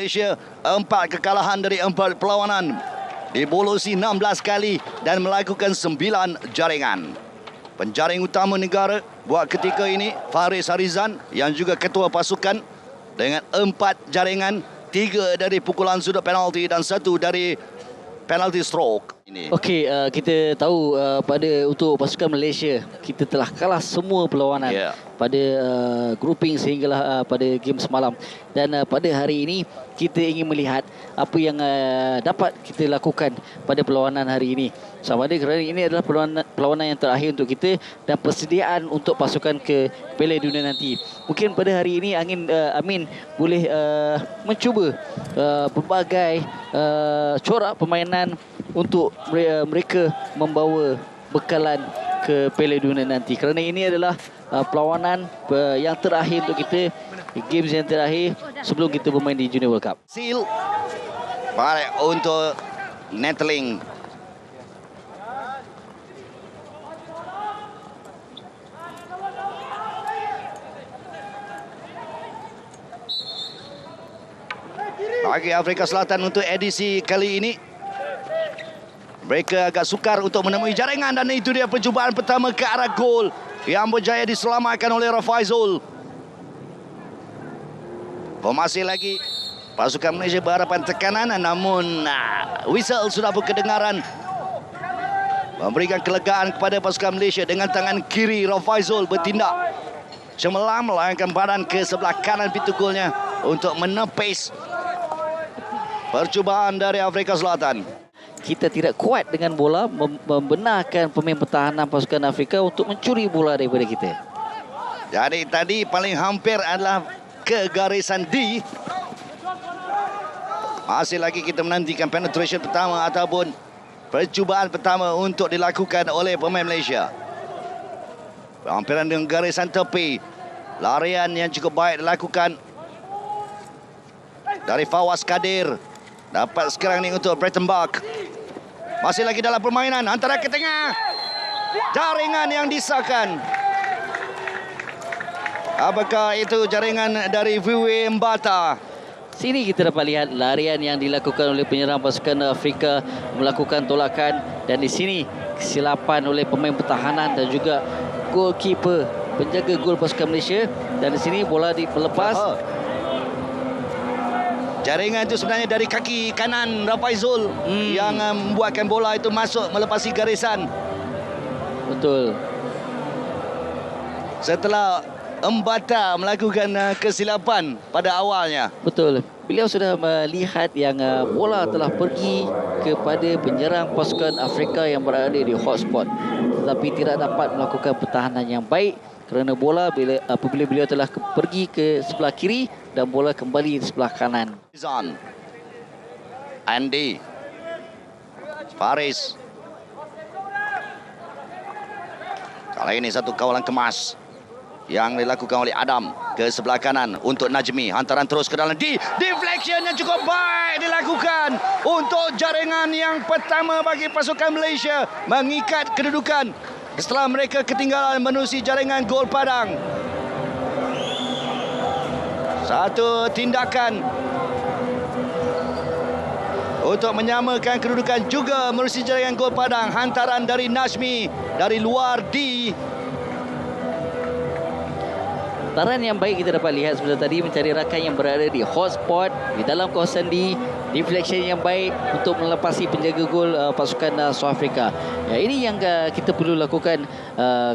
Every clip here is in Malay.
Malaysia 4 kekalahan dari 4 perlawanan, dibolosi 16 kali dan melakukan 9 jaringan. Penjaring utama negara buat ketika ini Faris Harizan yang juga ketua pasukan dengan 4 jaringan, 3 dari pukulan sudut penalti dan 1 dari penalti stroke. Okey, kita tahu untuk pasukan Malaysia kita telah kalah semua perlawanan pada grouping sehinggalah pada game semalam, dan pada hari ini kita ingin melihat apa yang dapat kita lakukan pada perlawanan hari ini. Sama ada kerana ini adalah perlawanan yang terakhir untuk kita dan persediaan untuk pasukan ke Piala Dunia nanti. Mungkin pada hari ini Amin boleh mencuba pelbagai corak permainan untuk mereka membawa bekalan ke Piala Dunia nanti. Kerana ini adalah perlawanan yang terakhir untuk kita, games yang terakhir sebelum kita bermain di Junior World Cup. Seal balik untuk Nettling. Bagi Afrika Selatan untuk edisi kali ini, mereka agak sukar untuk menemui jaringan, dan itu dia percubaan pertama ke arah gol yang berjaya diselamatkan oleh Rafaizul. Formasi lagi, pasukan Malaysia berhadapan tekanan, namun whistle sudah berkedengaran memberikan kelegaan kepada pasukan Malaysia. Dengan tangan kiri Rafaizul bertindak cemerlang melayangkan badan ke sebelah kanan pintu golnya untuk menepis percubaan dari Afrika Selatan. Kita tidak kuat dengan bola, membenarkan pemain pertahanan pasukan Afrika untuk mencuri bola daripada kita. Jadi tadi paling hampir adalah ke garisan D. Masih lagi kita menantikan penetration pertama ataupun percubaan pertama untuk dilakukan oleh pemain Malaysia. Hampiran dengan garisan tepi. Larian yang cukup baik dilakukan dari Fawaz Kadir. Dapat sekarang ni untuk Breitenbach. Masih lagi dalam permainan antara ke tengah. Jaringan yang disahkan. Apakah itu jaringan dari Viwe Mbata? Sini kita dapat lihat larian yang dilakukan oleh penyerang pasukan Afrika melakukan tolakan, dan di sini kesilapan oleh pemain pertahanan dan juga goalkeeper penjaga gol pasukan Malaysia, dan di sini bola dilepas. Jaringan itu sebenarnya dari kaki kanan Rafaizul yang membuatkan bola itu masuk melepasi garisan. Betul. Setelah Mbata melakukan kesilapan pada awalnya. Betul. Beliau sudah melihat yang bola telah pergi kepada penyerang pasukan Afrika yang berada di hotspot, tetapi tidak dapat melakukan pertahanan yang baik kerana bola apabila beliau telah pergi ke sebelah kiri dan bola kembali di sebelah kanan. Andy Faris. Kali ini satu kawalan kemas yang dilakukan oleh Adam ke sebelah kanan untuk Najmi. Hantaran terus ke dalam D. Deflection yang cukup baik dilakukan untuk jaringan yang pertama bagi pasukan Malaysia mengikat kedudukan setelah mereka ketinggalan menerusi jaringan gol Padang. Satu tindakan untuk menyamakan kedudukan juga menerusi jaringan gol Padang. Hantaran dari Najmi dari luar D. Hantaran yang baik kita dapat lihat sebentar tadi, mencari rakan yang berada di hotspot di dalam kawasan D. Deflection yang baik untuk melepasi penjaga gol pasukan South Africa. Ya, ini yang kita perlu lakukan.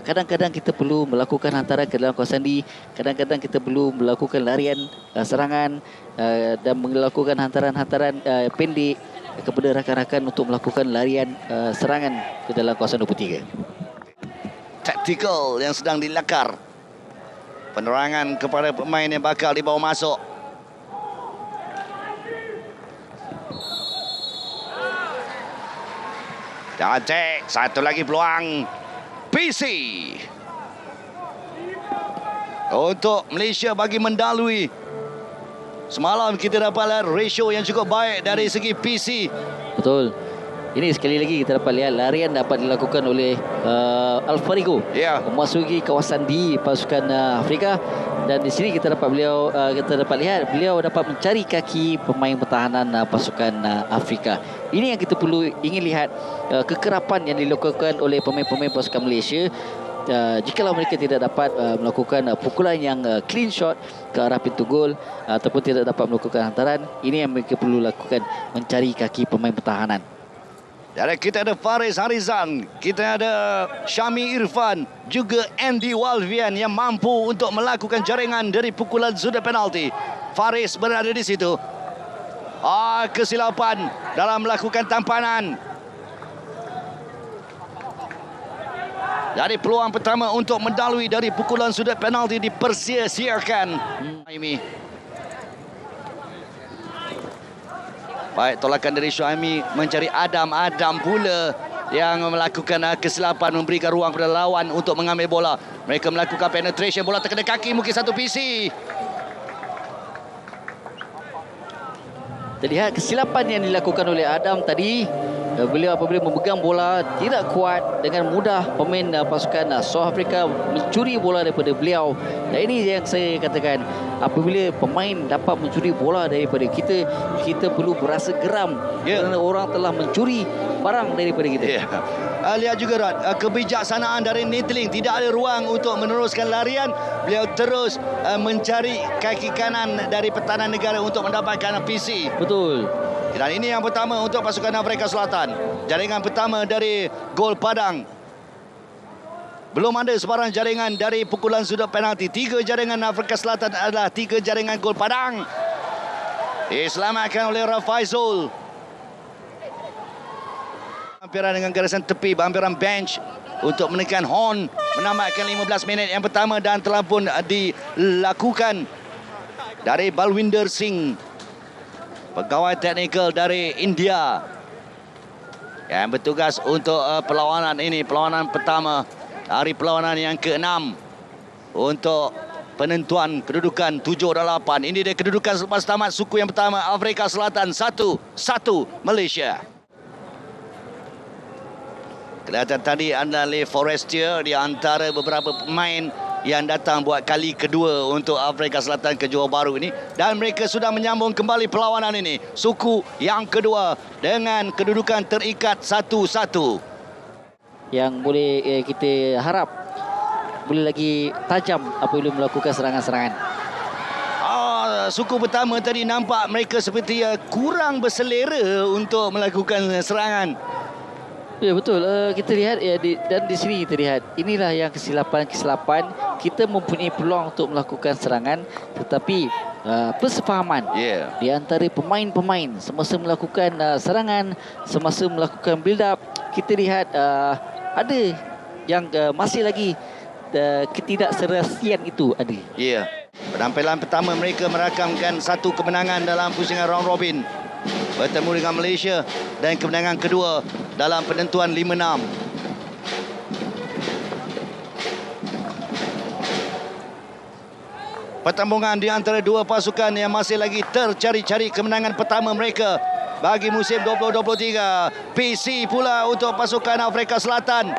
Kadang-kadang kita perlu melakukan hantaran ke dalam kawasan D. Kadang-kadang kita perlu melakukan larian serangan dan melakukan hantaran-hantaran pendek kepada rakan-rakan untuk melakukan larian serangan ke dalam kawasan 23. Taktikal yang sedang dilakar. Penerangan kepada pemain yang bakal dibawa masuk. Cek, satu lagi peluang PC untuk Malaysia bagi mendalui. Semalam kita dapat lihat ratio yang cukup baik dari segi PC. Betul. Ini sekali lagi kita dapat lihat larian dapat dilakukan oleh Alfarigo memasuki kawasan D pasukan Afrika, dan di sini kita dapat lihat beliau dapat mencari kaki pemain pertahanan pasukan Afrika. Ini yang kita perlu ingin lihat, kekerapan yang dilakukan oleh pemain-pemain pasukan Malaysia. Jikalau mereka tidak dapat melakukan pukulan yang clean shot ke arah pintu gol ataupun tidak dapat melakukan hantaran, ini yang mereka perlu lakukan, mencari kaki pemain pertahanan. Dan kita ada Faris Harizan, kita ada Syami Irfan, juga Andy Walvian yang mampu untuk melakukan jaringan dari pukulan sudut penalti. Faris berada di situ. Kesilapan dalam melakukan tampanan. Dari peluang pertama untuk mendalui dari pukulan sudut penalti dipersia-siakan. Ini. Baik, tolakan dari Syuaimi mencari Adam pula yang melakukan kesilapan, memberikan ruang kepada lawan untuk mengambil bola. Mereka melakukan penetration, bola terkena kaki mungkin satu PC. Terlihat kesilapan yang dilakukan oleh Adam tadi. Beliau apabila memegang bola tidak kuat, dengan mudah pemain pasukan South Africa mencuri bola daripada beliau. Dan ini yang saya katakan, apabila pemain dapat mencuri bola daripada kita, kita perlu berasa geram kerana orang telah mencuri barang daripada kita. Lihat juga Rod, kebijaksanaan dari Nitling, tidak ada ruang untuk meneruskan larian. Beliau terus mencari kaki kanan dari pertahanan negara untuk mendapatkan PC. Betul. Dan ini yang pertama untuk pasukan Afrika Selatan. Jaringan pertama dari gol Padang. Belum ada sebarang jaringan dari pukulan sudut penalti. 3 jaringan Afrika Selatan adalah 3 jaringan gol Padang. Diselamatkan oleh Rafaizul. Hampiran dengan garisan tepi, hampiran bench untuk menekan horn, menamatkan 15 minit yang pertama, dan telah pun dilakukan dari Balwinder Singh, pegawai teknikal dari India yang bertugas untuk perlawanan ini, perlawanan pertama hari perlawanan yang ke-6 untuk penentuan kedudukan 7 dan 8. Ini dia kedudukan selepas tamat suku yang pertama. Afrika Selatan 1-1 Malaysia. Kelihatan tadi adalah Le Forestier di antara beberapa pemain yang datang buat kali kedua untuk Afrika Selatan ke Johor Bahru ini, dan mereka sudah menyambung kembali perlawanan ini, suku yang kedua, dengan kedudukan terikat 1-1. Yang boleh kita harap boleh lagi tajam apabila melakukan serangan-serangan. Suku pertama tadi nampak mereka seperti kurang berselera untuk melakukan serangan. Ya, betul. Kita lihat dan di sini kita lihat, inilah yang kesilapan. Kita mempunyai peluang untuk melakukan serangan, tetapi persefahaman di antara pemain-pemain semasa melakukan serangan, semasa melakukan build up, kita lihat ada yang masih lagi ketidakserasian itu ada. Penampilan pertama mereka merakamkan 1 kemenangan dalam pusingan round robin bertemu dengan Malaysia, dan kemenangan kedua dalam penentuan 5-6. Pertembungan di antara dua pasukan yang masih lagi tercari-cari kemenangan pertama mereka bagi musim 2023. PC pula untuk pasukan Afrika Selatan.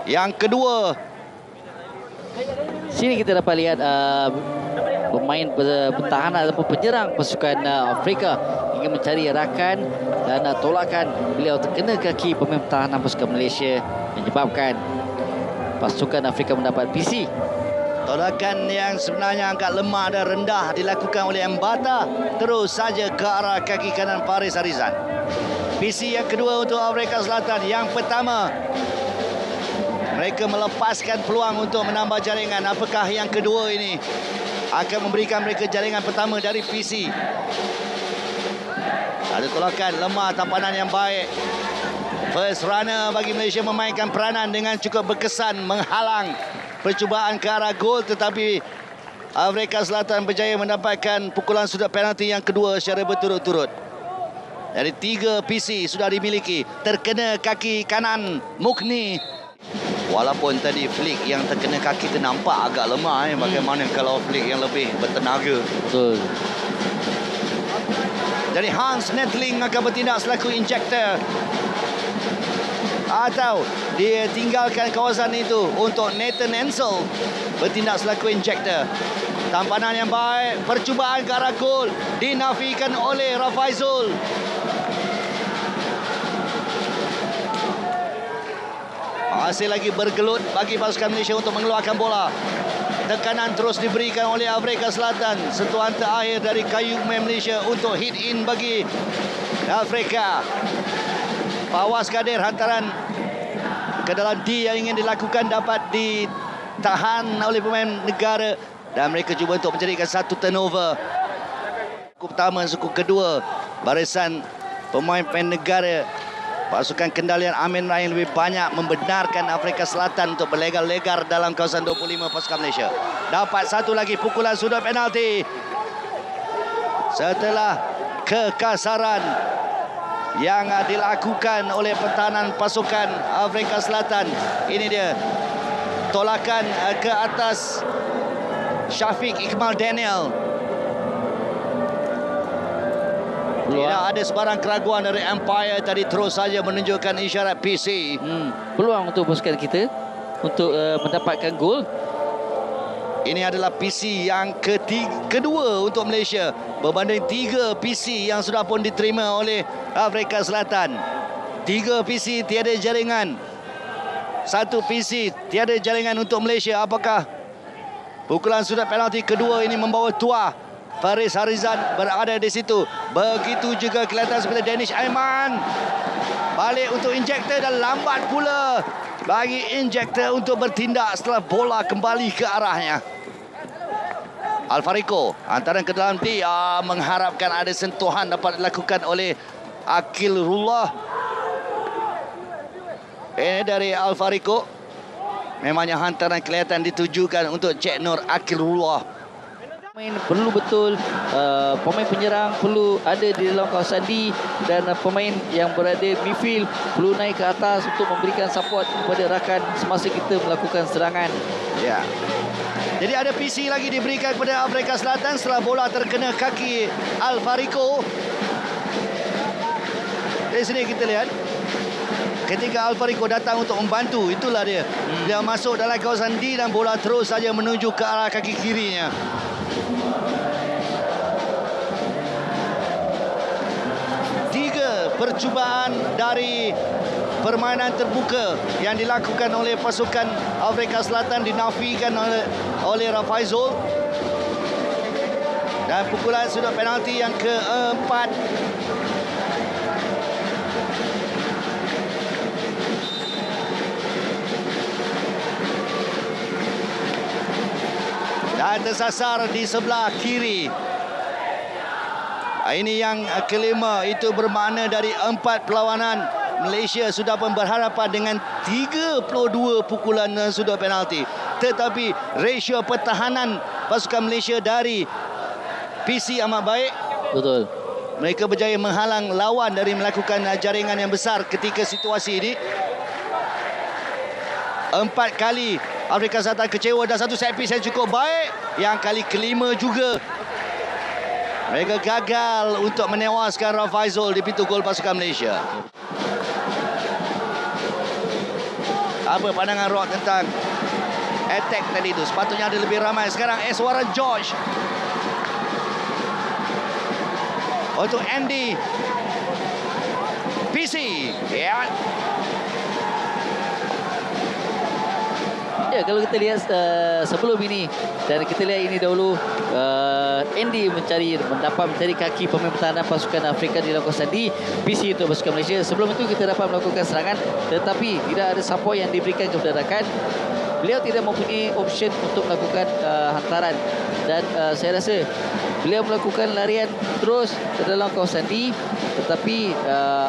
Yang kedua, sini kita dapat lihat pemain pertahanan ataupun penyerang pasukan Afrika ingin mencari rakan, dan tolakan beliau terkena kaki pemain pertahanan pasukan Malaysia, menyebabkan pasukan Afrika mendapat PC. Tolakan yang sebenarnya agak lemah dan rendah dilakukan oleh Mbata, terus saja ke arah kaki kanan Faris Harizan. PC yang kedua untuk Afrika Selatan. Yang pertama, mereka melepaskan peluang untuk menambah jaringan. Apakah yang kedua ini akan memberikan mereka jaringan pertama dari PC? Ada tolakan, lemah, tampanan yang baik. First runner bagi Malaysia memainkan peranan dengan cukup berkesan, menghalang percubaan ke arah gol, tetapi Afrika Selatan berjaya mendapatkan pukulan sudut penalti yang kedua secara berturut-turut. Dari 3 PC sudah dimiliki. Terkena kaki kanan Mukni. Walaupun tadi flick yang terkena kaki itu nampak agak lemah. Bagaimana kalau flick yang lebih bertenaga? Betul. Jadi Hans Netling akan bertindak selaku injector, atau dia tinggalkan kawasan itu untuk Nathan Ansel bertindak selaku injector. Tampanan yang baik, percubaan ke arah gol dinafikan oleh Rafaizul. Masih lagi bergelut bagi pasukan Malaysia untuk mengeluarkan bola. Tekanan terus diberikan oleh Afrika Selatan. Sentuhan terakhir dari kayu pemain Malaysia untuk hit in bagi Afrika. Pawas Kadir hantaran ke dalam D yang ingin dilakukan dapat ditahan oleh pemain negara, dan mereka cuba untuk menjadikan satu turnover. Suku pertama, suku kedua, barisan pemain-pemain negara pasukan kendalian Amin Ryan lebih banyak membenarkan Afrika Selatan untuk berlegar-legar dalam kawasan 25 pasukan Malaysia. Dapat satu lagi pukulan sudut penalti setelah kekasaran yang dilakukan oleh pertahanan pasukan Afrika Selatan. Ini dia tolakan ke atas Syafiq Iqmal Daniel. Tidak ada sebarang keraguan dari Empire tadi, terus saja menunjukkan isyarat PC. Peluang untuk pasukan kita untuk mendapatkan gol. Ini adalah PC yang kedua untuk Malaysia berbanding 3 PC yang sudah pun diterima oleh Afrika Selatan. 3 PC tiada jaringan, 1 PC tiada jaringan untuk Malaysia. Apakah pukulan sudut penalti kedua ini membawa tuah? Faris Harizan berada di situ. Begitu juga kelihatan seperti Danish Aiman. Balik untuk injektor dan lambat pula bagi injektor untuk bertindak setelah bola kembali ke arahnya. Alfarico hantaran ke dalam dia mengharapkan ada sentuhan dapat dilakukan oleh Akilullah. Ini dari Alfarico. Memangnya hantaran kelihatan ditujukan untuk Cik Nur Akilullah. Pemain perlu betul, pemain penyerang perlu ada di dalam kawasan D, dan pemain yang berada midfield perlu naik ke atas untuk memberikan support kepada rakan semasa kita melakukan serangan. Ya. Jadi ada PC lagi diberikan kepada Afrika Selatan setelah bola terkena kaki Alfarico. Dari sini kita lihat ketika Alfarico datang untuk membantu, itulah dia. Dia masuk dalam kawasan D dan bola terus saja menuju ke arah kaki kirinya. Percubaan dari permainan terbuka yang dilakukan oleh pasukan Afrika Selatan dinafikan oleh Rafaizul, dan pukulan sudut penalti yang keempat. Dan tersasar di sebelah kiri. Ini yang kelima, itu bermakna dari 4 perlawanan Malaysia sudah pun berhadapan dengan 32 pukulan sudut penalti. Tetapi rasio pertahanan pasukan Malaysia dari PC amat baik. Betul. Mereka berjaya menghalang lawan dari melakukan jaringan yang besar ketika situasi ini. 4 kali Afrika Selatan kecewa dan 1 set piece yang cukup baik. Yang kali kelima juga mereka gagal untuk menewaskan Rafaizul di pintu gol pasukan Malaysia. Apa pandangan Rod tentang attack tadi itu? Sepatutnya ada lebih ramai. Sekarang Eswara George untuk Andy PC. Ya. Ya, kalau kita lihat sebelum ini, dan kita lihat ini dahulu, Andy mencari kaki pemain pertahanan pasukan Afrika di dalam kawasan D, PC untuk pasukan Malaysia. Sebelum itu kita dapat melakukan serangan, tetapi tidak ada support yang diberikan kepada rakan. Beliau tidak mempunyai option untuk melakukan hantaran, dan saya rasa beliau melakukan larian terus ke dalam kawasan D, tetapi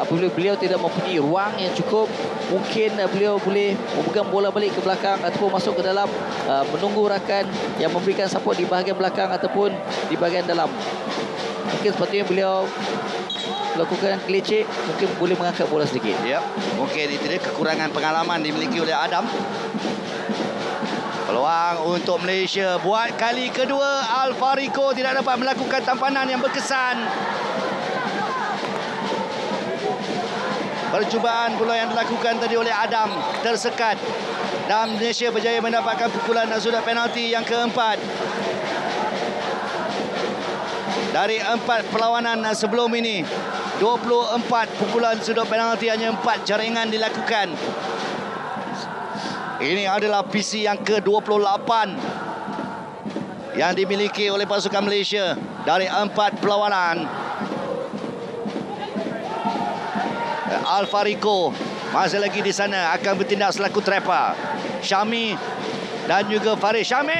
apabila beliau tidak mempunyai ruang yang cukup, mungkin beliau boleh memegang bola balik ke belakang ataupun masuk ke dalam, menunggu rakan yang memberikan support di bahagian belakang ataupun di bahagian dalam. Mungkin sepatutnya beliau melakukan gelecek, mungkin boleh mengangkat bola sedikit. Ya, mungkin itu dia kekurangan pengalaman dimiliki oleh Adam. Peluang untuk Malaysia buat kali kedua. Alfarico tidak dapat melakukan tampanan yang berkesan. Percubaan bola yang dilakukan tadi oleh Adam tersekat dan Malaysia berjaya mendapatkan pukulan sudut penalti yang keempat. Dari 4 perlawanan sebelum ini, 24 pukulan sudut penalti, hanya 4 jaringan dilakukan. Ini adalah PC yang ke-28 yang dimiliki oleh pasukan Malaysia dari 4 perlawanan. Alfarico masih lagi di sana, akan bertindak selaku trapper. Syami dan juga Faris. Syami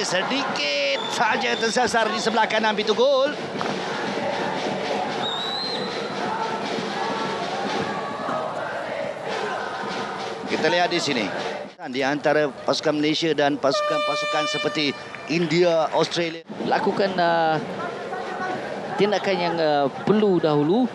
sedikit saja tersasar di sebelah kanan pintu gol. Kita lihat di sini di antara pasukan Malaysia dan pasukan-pasukan seperti India, Australia Lakukan tindakan yang perlu dahulu.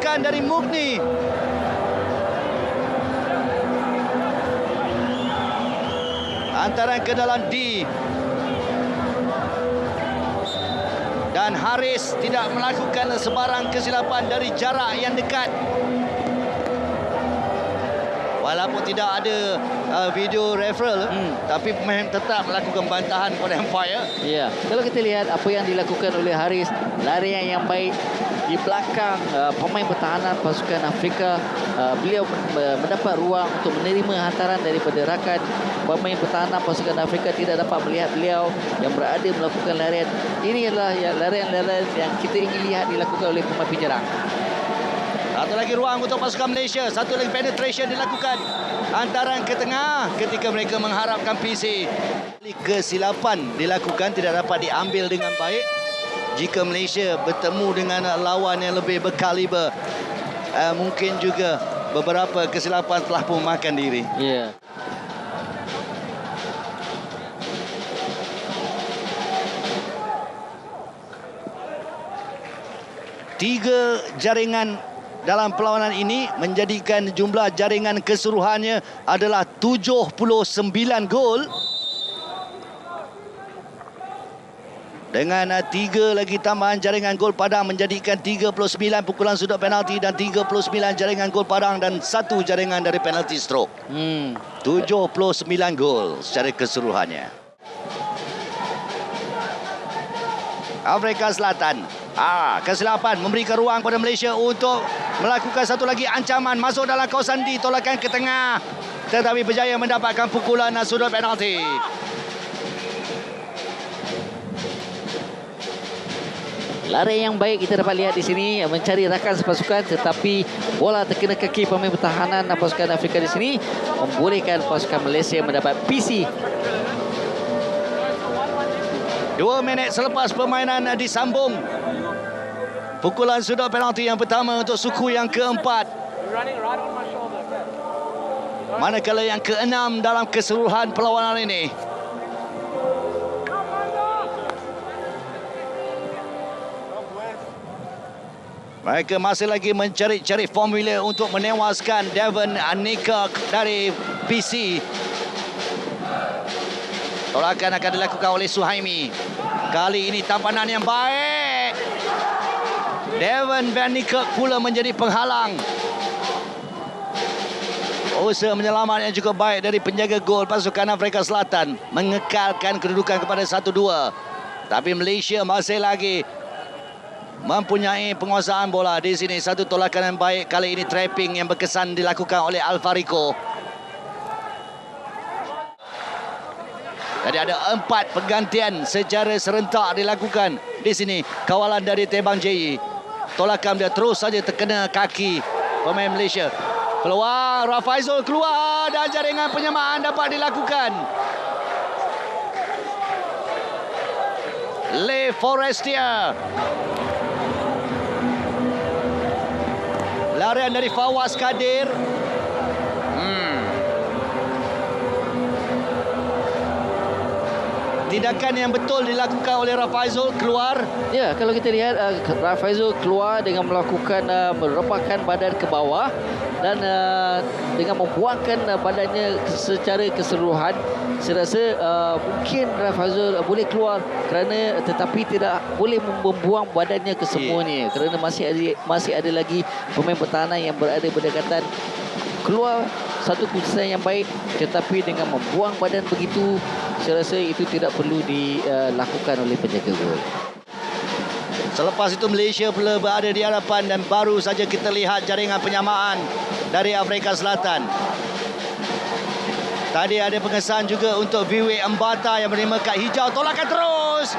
tolakan dari Mugni. Hantaran ke dalam D. Dan Haris tidak melakukan sebarang kesilapan dari jarak yang dekat. Walaupun tidak ada video referral, tapi pemain tetap melakukan bantahan kepada umpire. Ya, kalau kita lihat apa yang dilakukan oleh Haris, larian yang baik di belakang pemain pertahanan pasukan Afrika, beliau mendapat ruang untuk menerima hantaran daripada rakan. Pemain pertahanan pasukan Afrika tidak dapat melihat beliau yang berada melakukan larian. Ini adalah larian-larian yang kita ingin lihat dilakukan oleh pemain penyerang. Satu lagi ruang untuk pasukan Malaysia. Satu lagi penetration dilakukan. Hantaran ke tengah ketika mereka mengharapkan PC. Kesilapan dilakukan tidak dapat diambil dengan baik. Jika Malaysia bertemu dengan lawan yang lebih berkaliber, mungkin juga beberapa kesilapan telah pun makan diri. Ya. Tiga jaringan dalam perlawanan ini menjadikan jumlah jaringan keseluruhannya adalah 79 gol. Dengan 3 lagi tambahan jaringan gol padang menjadikan 39 pukulan sudut penalti dan 39 jaringan gol padang dan 1 jaringan dari penalti stroke. 79 gol secara keseluruhannya. Afrika Selatan. Kesilapan memberikan ruang pada Malaysia untuk melakukan satu lagi ancaman masuk dalam kawasan D, tolakan ke tengah, tetapi berjaya mendapatkan pukulan sudut penalti. Lari yang baik kita dapat lihat di sini, mencari rakan sepasukan, tetapi bola terkena kaki pemain pertahanan pasukan Afrika di sini, membolehkan pasukan Malaysia mendapat PC. 2 minit selepas permainan disambung. Pukulan sudut penalti yang pertama untuk suku yang keempat. Manakala yang keenam dalam keseluruhan perlawanan ini. Mereka masih lagi mencari-cari formula untuk menewaskan Devon Anika dari PC. Tolakan akan dilakukan oleh Suhaimi. Kali ini tampanan yang baik. Devon Van Niekerk pula menjadi penghalang. Usaha menyelamat yang cukup baik dari penjaga gol pasukan Afrika Selatan mengekalkan kedudukan kepada 1-2. Tapi Malaysia masih lagi mempunyai penguasaan bola di sini. Satu tolakan yang baik kali ini, trapping yang berkesan dilakukan oleh Alfarico. Jadi ada 4 pergantian secara serentak dilakukan di sini. Kawalan dari Tebang JE. Tolakan dia terus saja terkena kaki pemain Malaysia. Keluar, Rafaizul keluar dan jaringan penyamaan dapat dilakukan. Le Forestier. Larian dari Fawaz Kadir. tindakan yang betul dilakukan oleh Rafaizul keluar. Ya, kalau kita lihat Rafaizul keluar dengan melakukan merebahkan badan ke bawah dan dengan membuangkan badannya secara keseluruhan. Saya rasa mungkin Rafaizul boleh keluar tetapi tidak boleh membuang badannya ke semuanya, kerana masih ada lagi pemain pertahanan yang berada berdekatan. Keluar satu keputusan yang baik, tetapi dengan membuang badan begitu, saya rasa itu tidak perlu dilakukan oleh penjaga gol. Selepas itu Malaysia pula berada di hadapan dan baru saja kita lihat jaringan penyamaan dari Afrika Selatan. Tadi ada pengesahan juga untuk Viwe Mbata yang menerima kad hijau. Tolakan terus.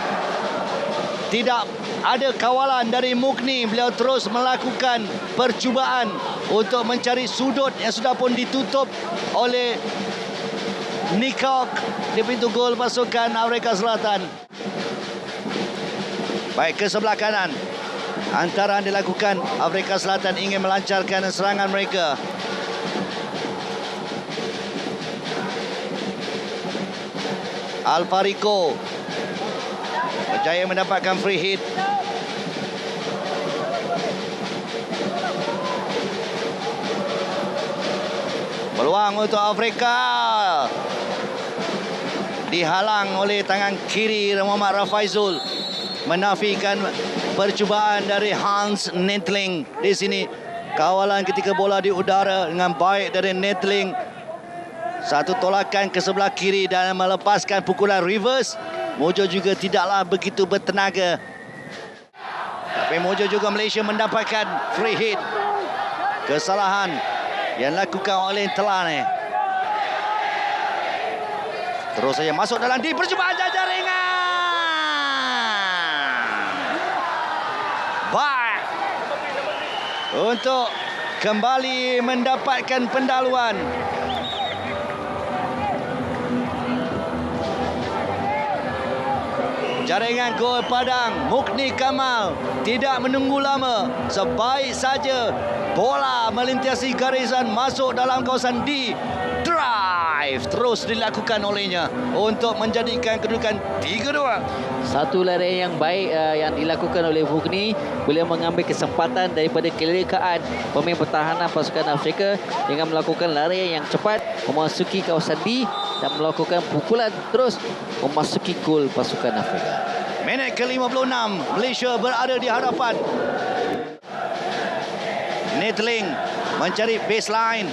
Tidak ada kawalan dari Mukni. Beliau terus melakukan percubaan untuk mencari sudut yang sudah pun ditutup oleh Nikok di pintu gol pasukan Afrika Selatan. Baik, ke sebelah kanan. Hantaran dilakukan. Afrika Selatan ingin melancarkan serangan mereka. Alfarico berjaya mendapatkan free hit. Peluang untuk Afrika dihalang oleh tangan kiri Muhammad Rafaizul, menafikan percubaan dari Hans Netling. Di sini kawalan ketika bola di udara dengan baik dari Netling. Satu tolakan ke sebelah kiri dan melepaskan pukulan reverse. Mojo juga tidaklah begitu bertenaga. Tapi Mojo juga Malaysia mendapatkan free hit. Kesalahan yang dilakukan oleh Telane. Terus saja masuk dalam di percubaan jaringan. Baik. Untuk kembali mendapatkan pendahuluan. Jaringan gol Padang, Mukni Kamal tidak menunggu lama. Sebaik saja bola melintasi garisan masuk dalam kawasan D. Drive terus dilakukan olehnya untuk menjadikan kedudukan 3-2. Satu larian yang baik yang dilakukan oleh Mukni. Beliau mengambil kesempatan daripada kelekaan pemain pertahanan pasukan Afrika dengan melakukan larian yang cepat memasuki kawasan D dan melakukan pukulan terus memasuki gol pasukan Afrika. Minit ke-56, Malaysia berada di hadapan. Netling mencari baseline.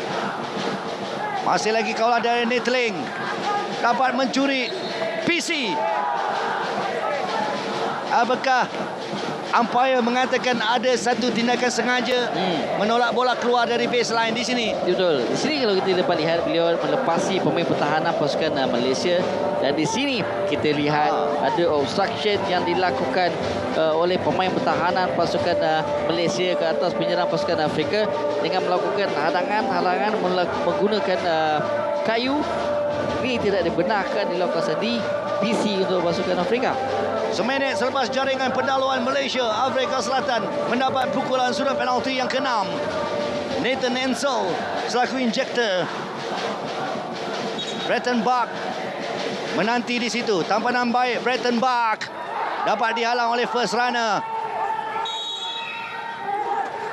Masih lagi kawalan dari Netling. Dapat mencuri PC. Apakah umpire mengatakan ada satu tindakan sengaja menolak bola keluar dari baseline di sini? Betul. Di sini kalau kita dapat lihat beliau melepasi pemain pertahanan pasukan Malaysia, dan di sini kita lihat ada obstruction yang dilakukan oleh pemain pertahanan pasukan Malaysia ke atas penyerang pasukan Afrika dengan melakukan halangan menggunakan kayu. Ini tidak dibenarkan di lokasi di PC untuk pasukan Afrika. Seminit selepas jaringan pendahuluan Malaysia, Afrika Selatan mendapat pukulan sudut penalti yang ke-6. Nathan Ansel selaku injektor. Brettenbach menanti di situ. Tampanan baik Brettenbach dapat dihalang oleh first runner.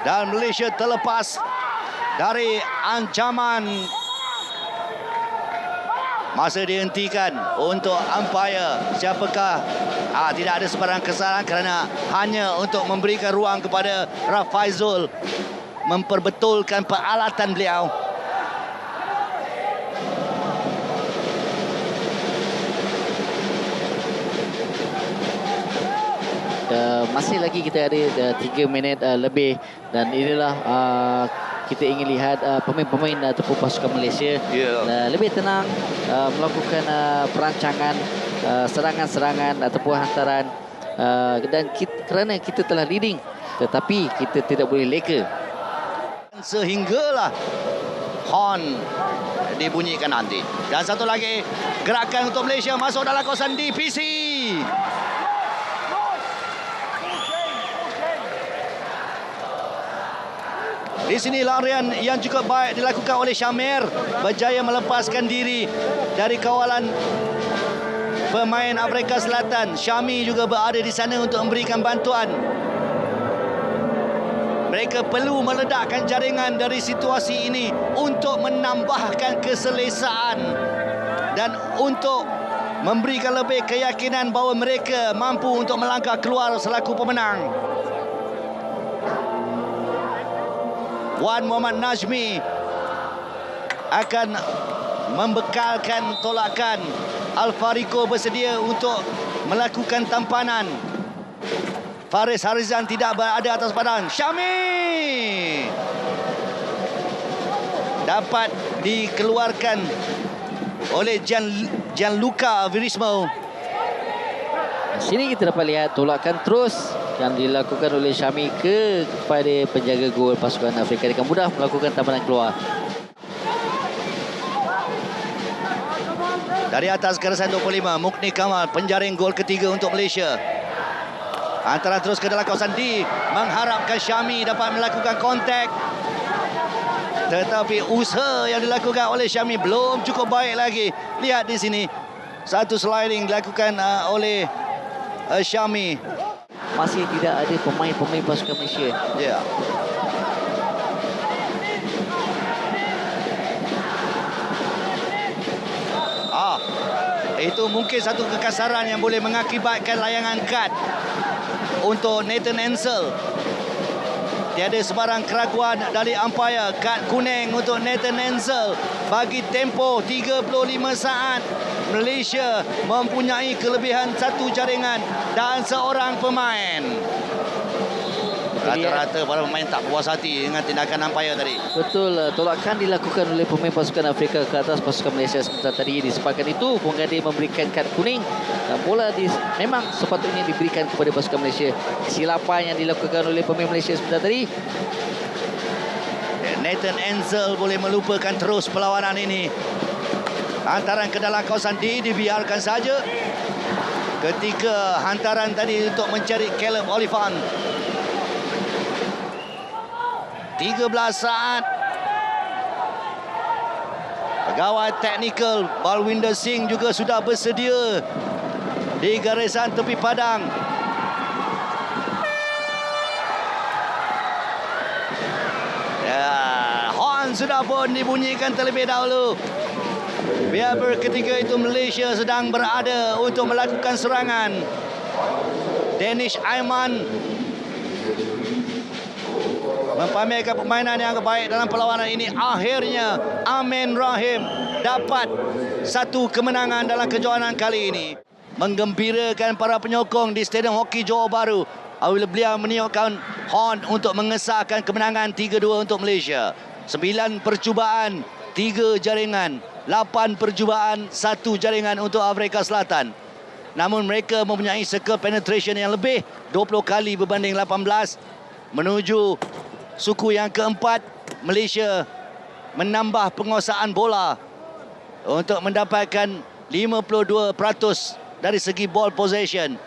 Dan Malaysia terlepas dari ancaman. Masa dihentikan untuk umpire. Siapakah? Tidak ada sebarang kesalahan kerana hanya untuk memberikan ruang kepada Rafaizul memperbetulkan peralatan beliau. Masih lagi kita ada 3 minit lebih, dan inilah kita ingin lihat pemain-pemain ataupun pasukan Malaysia lebih tenang melakukan perancangan serangan-serangan ataupun hantaran, dan kerana kita telah leading tetapi kita tidak boleh leka sehinggalah horn dibunyikan nanti. Dan satu lagi gerakan untuk Malaysia masuk dalam kawasan DPC. Di sini larian yang cukup baik dilakukan oleh Syamir, berjaya melepaskan diri dari kawalan pemain Afrika Selatan. Syami juga berada di sana untuk memberikan bantuan. Mereka perlu meledakkan jaringan dari situasi ini untuk menambahkan keselesaan dan untuk memberikan lebih keyakinan bahawa mereka mampu untuk melangkah keluar selaku pemenang. Wan Muhammad Najmi akan membekalkan tolakan. Alfariko bersedia untuk melakukan tampanan. Faris Harizan tidak berada atas padang. Syami dapat dikeluarkan oleh Gianluca Virismo. Sini kita dapat lihat tolakan terus yang dilakukan oleh Syami kepada penjaga gol pasukan Afrika dengan mudah melakukan tampanan keluar. Dari atas garisan 25, Mukni Kamal penjaring gol ketiga untuk Malaysia. Hantaran terus ke dalam kawasan D, mengharapkan Syami dapat melakukan kontak. Tetapi usaha yang dilakukan oleh Syami belum cukup baik lagi. Lihat di sini, satu sliding dilakukan oleh Syami. Masih tidak ada pemain-pemain pasukan Malaysia. Ya. Itu mungkin satu kekasaran yang boleh mengakibatkan layangan kad untuk Nathan Ansel. Tiada sebarang keraguan dari umpire. Kad kuning untuk Nathan Ansel. Bagi tempoh 35 saat. Malaysia mempunyai kelebihan satu jaringan dan seorang pemain. Rata-rata para pemain tak puas hati dengan tindakan umpire tadi. Betul, tolakan dilakukan oleh pemain pasukan Afrika ke atas pasukan Malaysia sebentar tadi. Disebabkan itu, pengganti memberikan kad kuning dan bola memang sepatutnya diberikan kepada pasukan Malaysia. Kesilapan yang dilakukan oleh pemain Malaysia sebentar tadi. Nathan Ansel boleh melupakan terus perlawanan ini. Hantaran ke dalam kawasan D dibiarkan saja. Ketika hantaran tadi untuk mencari Caleb Oliphant. 13 saat. Pegawai teknikal Balwinder Singh juga sudah bersedia di garisan tepi padang. Ya, horn sudah pun dibunyikan terlebih dahulu. Biar ketika itu Malaysia sedang berada untuk melakukan serangan. Danish Aiman mempamerkan permainan yang baik dalam perlawanan ini. Akhirnya Amin Rahim dapat satu kemenangan dalam kejohanan kali ini. Menggembirakan para penyokong di Stadium Hoki Johor Bahru apabila beliau meniupkan horn untuk mengesahkan kemenangan 3-2 untuk Malaysia. 9 percubaan, 3 jaringan. 8 percubaan, 1 jaringan untuk Afrika Selatan. Namun mereka mempunyai circle penetration yang lebih 20 kali berbanding 18 menuju suku yang keempat. Malaysia menambah penguasaan bola untuk mendapatkan 52% dari segi ball possession.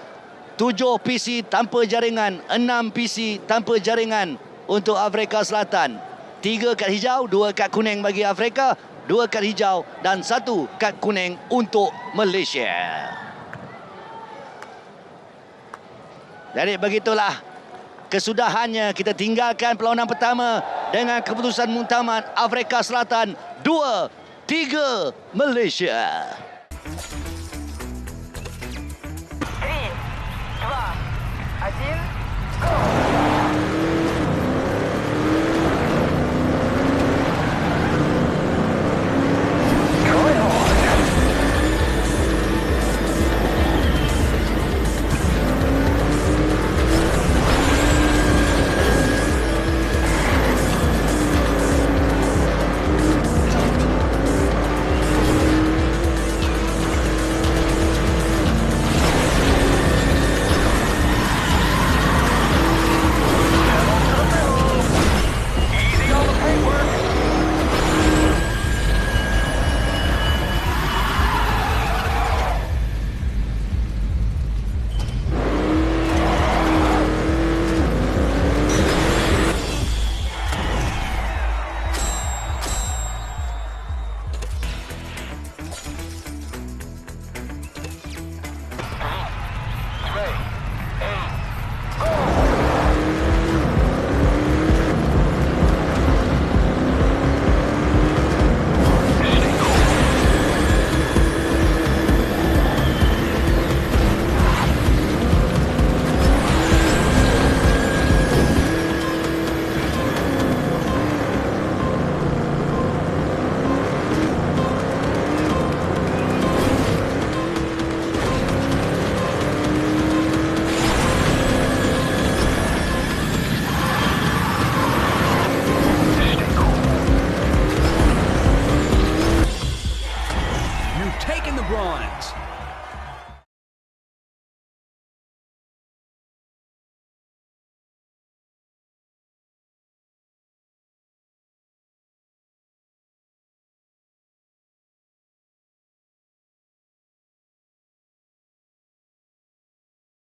7 PC tanpa jaringan, 6 PC tanpa jaringan untuk Afrika Selatan. 3 kad hijau, 2 kad kuning bagi Afrika, 2 kad hijau dan 1 kad kuning untuk Malaysia. Jadi begitulah kesudahannya. Kita tinggalkan perlawanan pertama dengan keputusan muktamad Afrika Selatan 2-3 Malaysia.